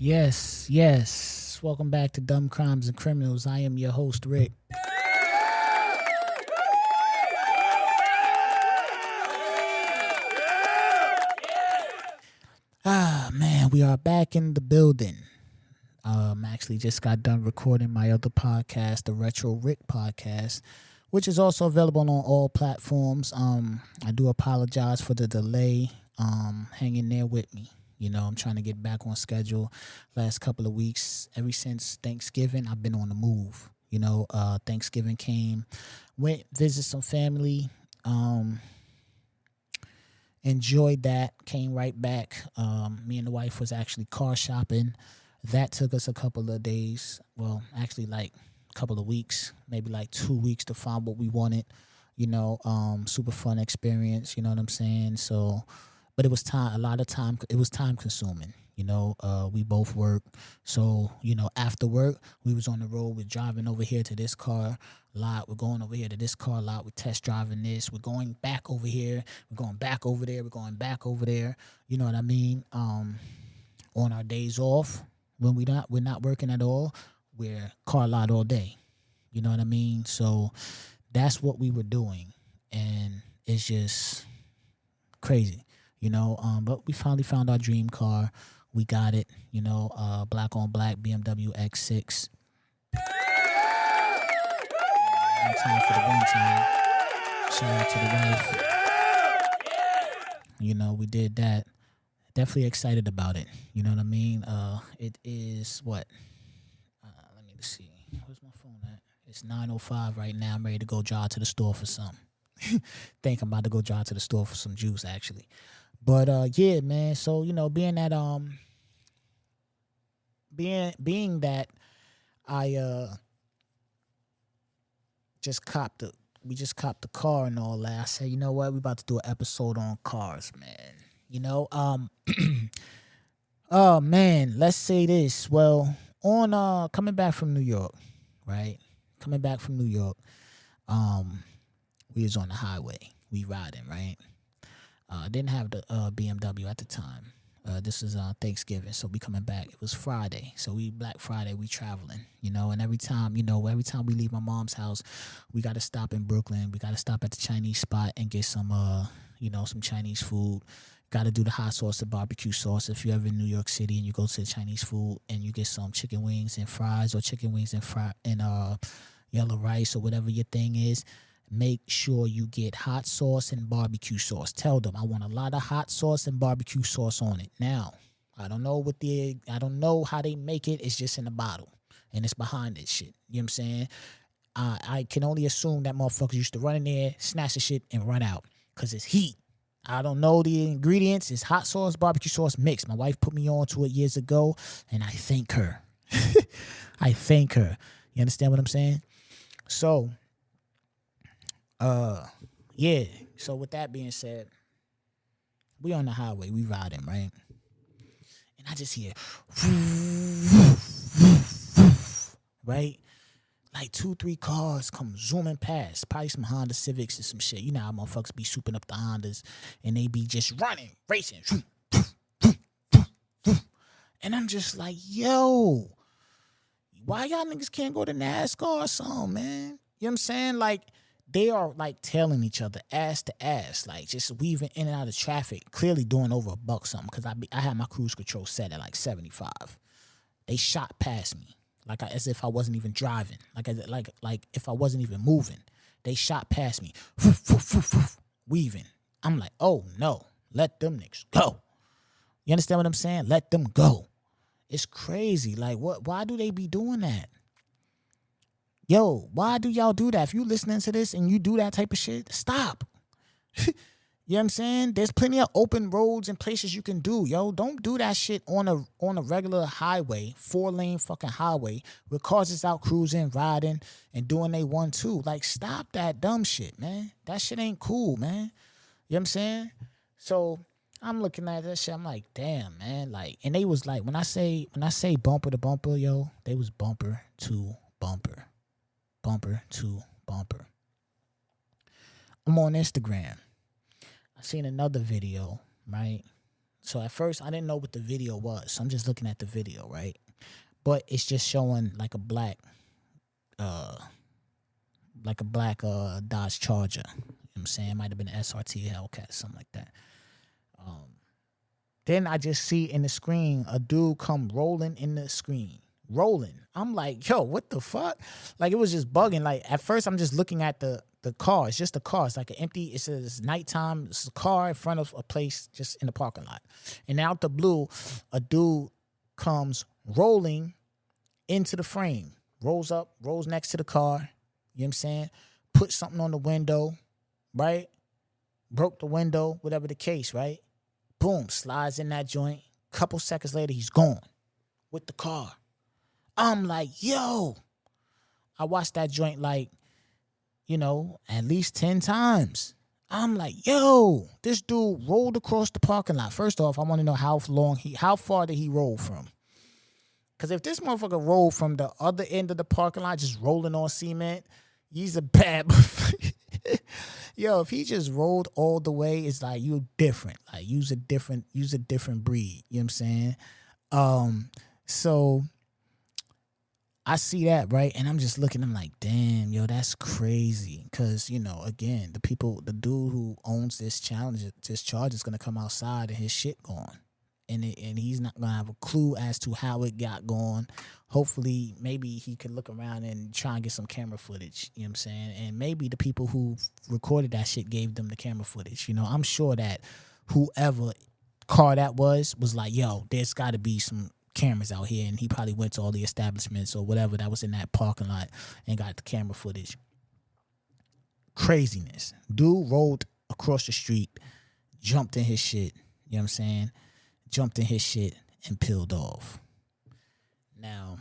Yes, yes. Welcome back to Dumb Crimes and Criminals. I am your host, Rick. Man, we are back in the building. Actually just got done recording my other podcast, the Retro Rick podcast, which is also available on all platforms. I do apologize for the delay. Hang in there with me. You know, I'm trying to get back on schedule. Last couple of weeks, ever since Thanksgiving, I've been on the move. You know, Thanksgiving came, went visit some family. Enjoyed that. Came right back. Me and the wife was actually car shopping. That took us a couple of days. Well, actually, like a couple of weeks, maybe like 2 weeks to find what we wanted. You know, super fun experience. You know what I'm saying? So, but it was time. A lot of time. It was time consuming. You know, we both work. So, you know, after work, we was on the road. We're driving over here to this car lot. We're going over here to this car lot. We're test driving this. We're going back over here. We're going back over there. We're going back over there. You know what I mean? On our days off, when we're not working at all, we're car lot all day. You know what I mean? So that's what we were doing. And it's just crazy, you know. But we finally found our dream car. We got it, you know, black on black BMW X6. One time for the one time. Shout out to the wife. You know, we did that. Definitely excited about it. You know what I mean? It is what? Let me see. Where's my phone at? It's 9:05 right now. I'm ready to go drive to the store for something. Think I'm about to go drive to the store for some juice, actually. But yeah, man. So you know, being that I we just copped the car and all that. I said, you know what, we about to do an episode on cars, man. You know, oh man, let's say this. Well, on coming back from New York, right? Coming back from New York, we was on the highway. We riding, right? Didn't have the BMW at the time. This is Thanksgiving, so we coming back. It was Friday, so we Black Friday. We traveling, you know. And every time we leave my mom's house, we got to stop in Brooklyn. We got to stop at the Chinese spot and get some, some Chinese food. Got to do the hot sauce, the barbecue sauce. If you're ever in New York City and you go to the Chinese food and you get some chicken wings and fries or chicken wings and yellow rice or whatever your thing is, make sure you get hot sauce and barbecue sauce. Tell them I want a lot of hot sauce and barbecue sauce on it. Now, I don't know how they make it. It's just in a bottle and it's behind this shit. You know what I'm saying? I can only assume that motherfuckers used to run in there, snatch the shit, and run out because it's heat. I don't know the ingredients. It's hot sauce, barbecue sauce mixed. My wife put me on to it years ago, and I thank her. I thank her. You understand what I'm saying? So, yeah. So with that being said, we on the highway, we riding, right? And I just hear, right? Like 2-3 cars come zooming past. Probably some Honda Civics and some shit. You know how motherfuckers be souping up the Hondas and they be just running, racing. And I'm just like, yo, why y'all niggas can't go to NASCAR or something, man? You know what I'm saying? Like, they are like tailing each other ass to ass, like just weaving in and out of traffic, clearly doing over a buck something because I had my cruise control set at like 75. They shot past me as if I wasn't even driving, like if I wasn't even moving. They shot past me, weaving. I'm like, oh no, let them niggas go. You understand what I'm saying? Let them go. It's crazy. Like, what? Why do they be doing that? Yo, why do y'all do that? If you listening to this and you do that type of shit, stop. You know what I'm saying? There's plenty of open roads and places you can do. Yo, don't do that shit on a regular highway, 4-lane fucking highway, where cars is out cruising, riding, and doing they 1-2. Like, stop that dumb shit, man. That shit ain't cool, man. You know what I'm saying? So I'm looking at that shit. I'm like, damn, man. Like, and they was like, when I say bumper to bumper, yo, they was bumper to bumper. Bumper to bumper. I'm on Instagram. I seen another video, right? So at first I didn't know what the video was. So I'm just looking at the video, right? But it's just showing like a black Dodge Charger. You know what I'm saying? It might have been an SRT Hellcat, something like that. Then I just see in the screen a dude come rolling in the screen. Rolling. I'm like, yo, what the fuck? Like, it was just bugging. Like, at first I'm just looking at the car. It's just a car. It's like an empty, it says nighttime. It's a car in front of a place just in the parking lot. And out the blue, a dude comes rolling into the frame. Rolls up, rolls next to the car. You know what I'm saying? Put something on the window, right? Broke the window, whatever the case, right? Boom, slides in that joint. Couple seconds later, he's gone with the car. I'm like, yo. I watched that joint like, at least 10 times. I'm like, yo, this dude rolled across the parking lot. First off, I want to know how far did he roll from? Because if this motherfucker rolled from the other end of the parking lot, just rolling on cement, he's a bad. Yo, if he just rolled all the way, it's like you different. Like use a different breed. You know what I'm saying? So I see that, right? And I'm just looking, I'm like, damn, yo, that's crazy. Cause, again, the dude who owns this charge is gonna come outside and his shit gone. And he's not gonna have a clue as to how it got gone. Hopefully, maybe he could look around and try and get some camera footage. You know what I'm saying? And maybe the people who recorded that shit gave them the camera footage. I'm sure that whoever car that was like, yo, there's got to be some cameras out here. And he probably went to all the establishments or whatever that was in that parking lot and got the camera footage. Craziness. Dude rolled across the street, jumped in his shit. You know what I'm saying? Jumped in his shit and peeled off. Now,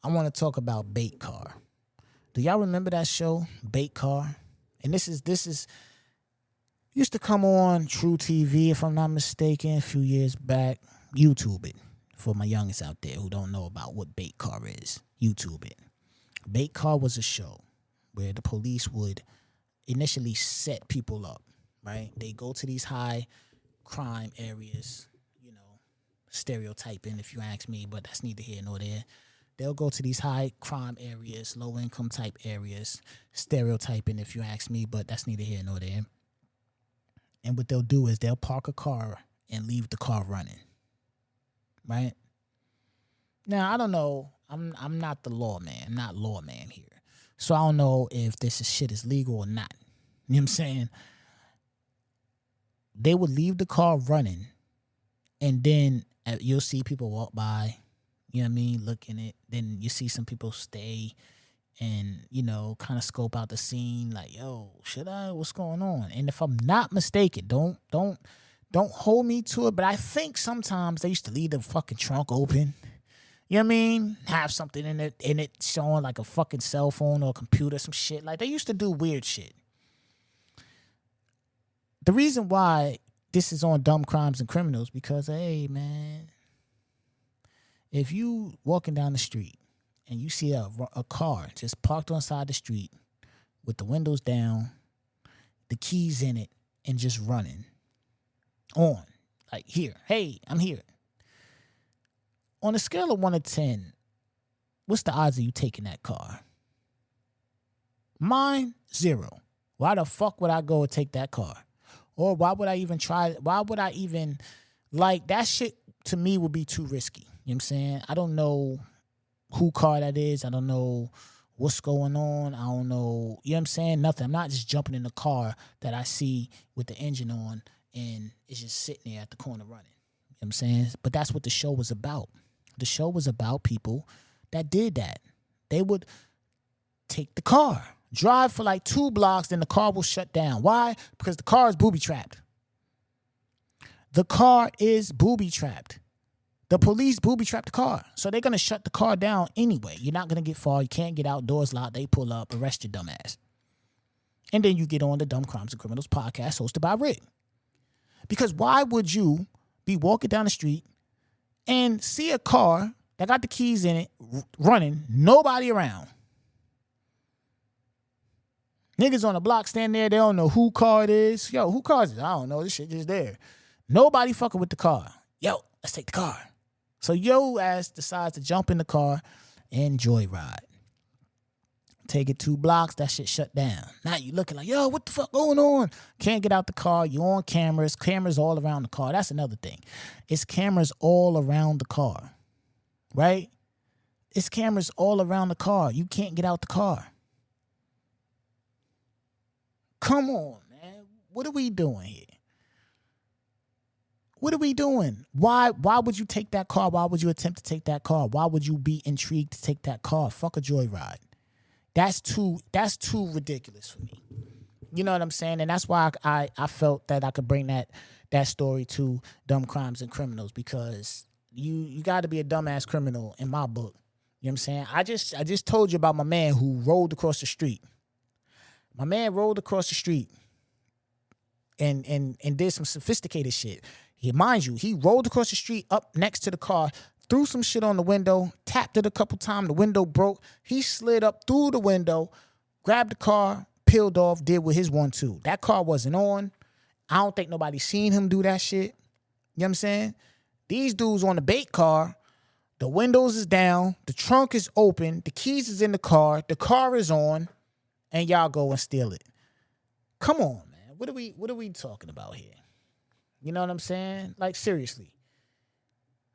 I want to talk about Bait Car. Do y'all remember that show, Bait Car? And this is used to come on True TV, if I'm not mistaken, a few years back. YouTube it for my youngest out there who don't know about what Bait Car is. YouTube it. Bait Car was a show where the police would initially set people up, right? They go to these high crime areas, stereotyping if you ask me, but that's neither here nor there. They'll go to these high crime areas, low income type areas, stereotyping if you ask me, but that's neither here nor there. And what they'll do is they'll park a car and leave the car running, right? Now, I don't know. I'm not the lawman. I'm not lawman here. So I don't know if this shit is legal or not. You know what I'm saying? They would leave the car running, and then you'll see people walk by, you know what I mean, looking at it. Then you see some people stay and, kind of scope out the scene like, yo, what's going on? And if I'm not mistaken, don't hold me to it, but I think sometimes they used to leave the fucking trunk open. You know what I mean? Have something in it showing like a fucking cell phone or a computer, some shit. Like they used to do weird shit. The reason why this is on Dumb Crimes and Criminals because, hey, man, if you walking down the street and you see a car just parked on the side of the street with the windows down, the keys in it, and just running on, like here, hey, I'm here. On a scale of 1 to 10, what's the odds of you taking that car? Mine, 0. Why the fuck would I go and take that car? Or why would I even try? Why would I even, like, that shit to me would be too risky. You know what I'm saying? I don't know who car that is. I don't know what's going on. I don't know. You know what I'm saying? Nothing. I'm not just jumping in the car that I see with the engine on and it's just sitting there at the corner running. You know what I'm saying? But that's what the show was about. The show was about people that did that. They would take the car, drive for like 2 blocks, then the car will shut down. Why? Because the car is booby-trapped. The car is booby-trapped. The police booby-trapped the car. So they're going to shut the car down anyway. You're not going to get far. You can't get out. Doors locked. They pull up, arrest your dumb ass. And then you get on the Dumb Crimes and Criminals podcast hosted by Rick. Because why would you be walking down the street and see a car that got the keys in it running, nobody around? Niggas on the block stand there, they don't know who car it is. Yo, who car is it? I don't know. This shit just there. Nobody fucking with the car. Yo, let's take the car. So yo ass decides to jump in the car and joyride. Take it 2 blocks, that shit shut down. Now you looking like, yo, what the fuck going on? Can't get out the car. You on cameras. Cameras all around the car. That's another thing. It's cameras all around the car. Right? It's cameras all around the car. You can't get out the car. Come on, man. What are we doing here? What are we doing? Why would you take that car? Why would you attempt to take that car? Why would you be intrigued to take that car? Fuck a joyride. That's too ridiculous for me. You know what I'm saying? And that's why I felt that I could bring that story to Dumb Crimes and Criminals, because you got to be a dumbass criminal in my book. You know what I'm saying? I just told you about my man who rolled across the street. My man rolled across the street and did some sophisticated shit. Mind you, he rolled across the street up next to the car, threw some shit on the window, tapped it a couple times, the window broke. He slid up through the window, grabbed the car, peeled off, did with his 1-2. That car wasn't on. I don't think nobody seen him do that shit. You know what I'm saying? These dudes on the bait car, the windows is down, the trunk is open, the keys is in the car is on, and y'all go and steal it. Come on, man. What are we talking about here? You know what I'm saying? Like, seriously.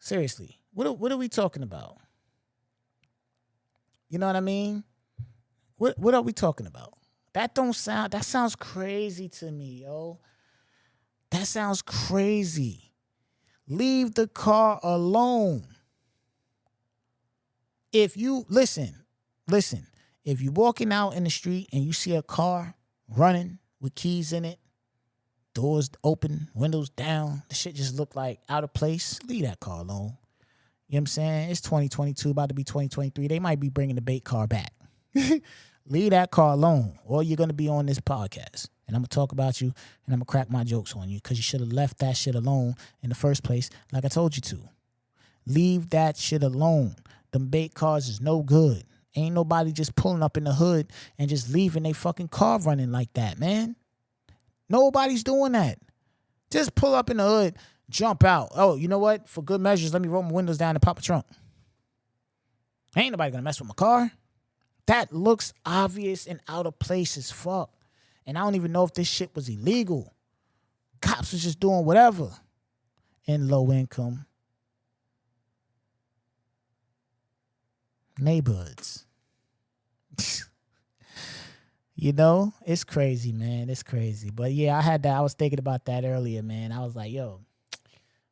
Seriously. What are we talking about? You know what I mean? What are we talking about? That sounds crazy to me, yo. That sounds crazy. Leave the car alone. If you listen, if you're walking out in the street and you see a car running with keys in it, doors open, windows down, the shit just look like out of place, leave that car alone. You know what I'm saying? It's 2022, about to be 2023. They might be bringing the bait car back. Leave that car alone, or you're going to be on this podcast. And I'm going to talk about you, and I'm going to crack my jokes on you, because you should have left that shit alone in the first place, like I told you to. Leave that shit alone. Them bait cars is no good. Ain't nobody just pulling up in the hood and just leaving their fucking car running like that, man. Nobody's doing that. Just pull up in the hood, jump out. Oh, you know what? For good measures, let me roll my windows down and pop a trunk. Ain't nobody gonna mess with my car. That looks obvious and out of place as fuck. And I don't even know if this shit was illegal. Cops was just doing whatever in low income neighborhoods. You know, it's crazy, man. It's crazy. But yeah, I was thinking about that earlier, man. I was like, yo,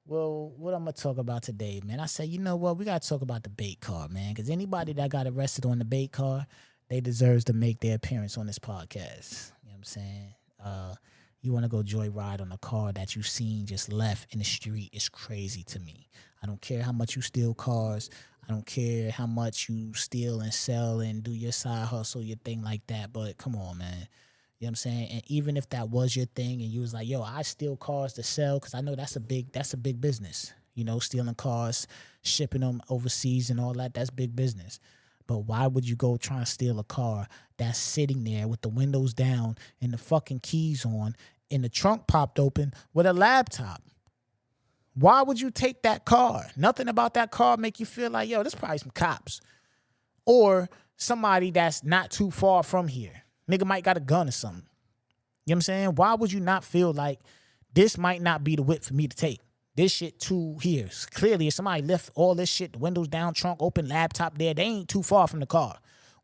well, what I'm going to talk about today, man? I said, you know what? We got to talk about the bait car, man. Because anybody that got arrested on the bait car, they deserves to make their appearance on this podcast. You know what I'm saying? You want to go joyride on a car that you seen just left in the street. It's crazy to me. I don't care how much you steal cars. I don't care how much you steal and sell and do your side hustle, your thing like that. But come on, man. You know what I'm saying? And even if that was your thing and you was like, yo, I steal cars to sell, because I know that's a big business. You know, stealing cars, shipping them overseas and all that, that's big business. But why would you go try and steal a car that's sitting there with the windows down and the fucking keys on and the trunk popped open with a laptop? Why would you take that car? Nothing about that car make you feel like, yo, this probably some cops. Or somebody that's not too far from here. Nigga might got a gun or something. You know what I'm saying? Why would you not feel like this might not be the whip for me to take? This shit too here. Clearly, if somebody left all this shit, the windows down, trunk open, laptop there, they ain't too far from the car.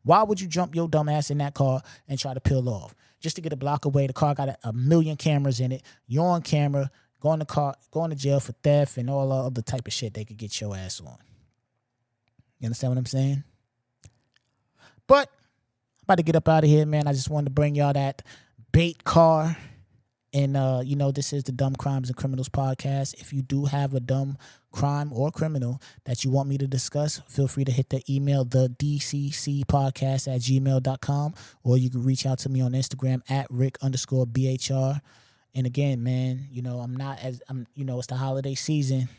Why would you jump your dumb ass in that car and try to peel off? Just to get a block away. The car got a million cameras in it. You're on camera. Going to jail for theft and all the other type of shit they could get your ass on. You understand what I'm saying? But I'm about to get up out of here, man. I just wanted to bring y'all that bait car. And, you know, this is the Dumb Crimes and Criminals podcast. If you do have a dumb crime or criminal that you want me to discuss, feel free to hit the email, thedccpodcast@gmail.com, or you can reach out to me on Instagram @Rick_BHR. And again, man, you know, it's the holiday season,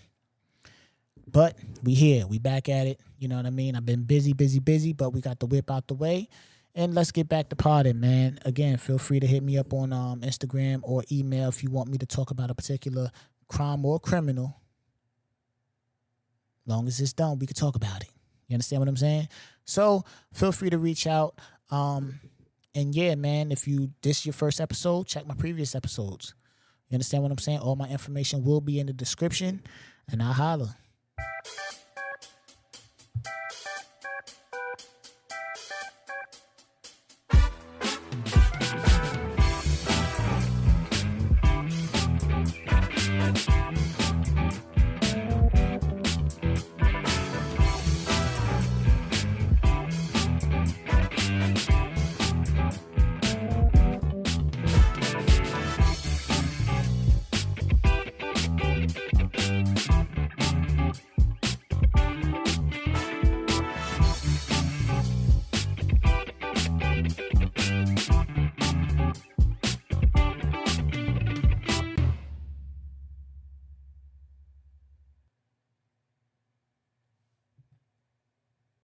but we here, we back at it. You know what I mean? I've been busy, but we got the whip out the way. And let's get back to potting, man. Again, feel free to hit me up on Instagram or email if you want me to talk about a particular crime or criminal. Long as it's done, we can talk about it. You understand what I'm saying? So feel free to reach out. And yeah, man, if this is your first episode, check my previous episodes. You understand what I'm saying? All my information will be in the description, and I'll holla.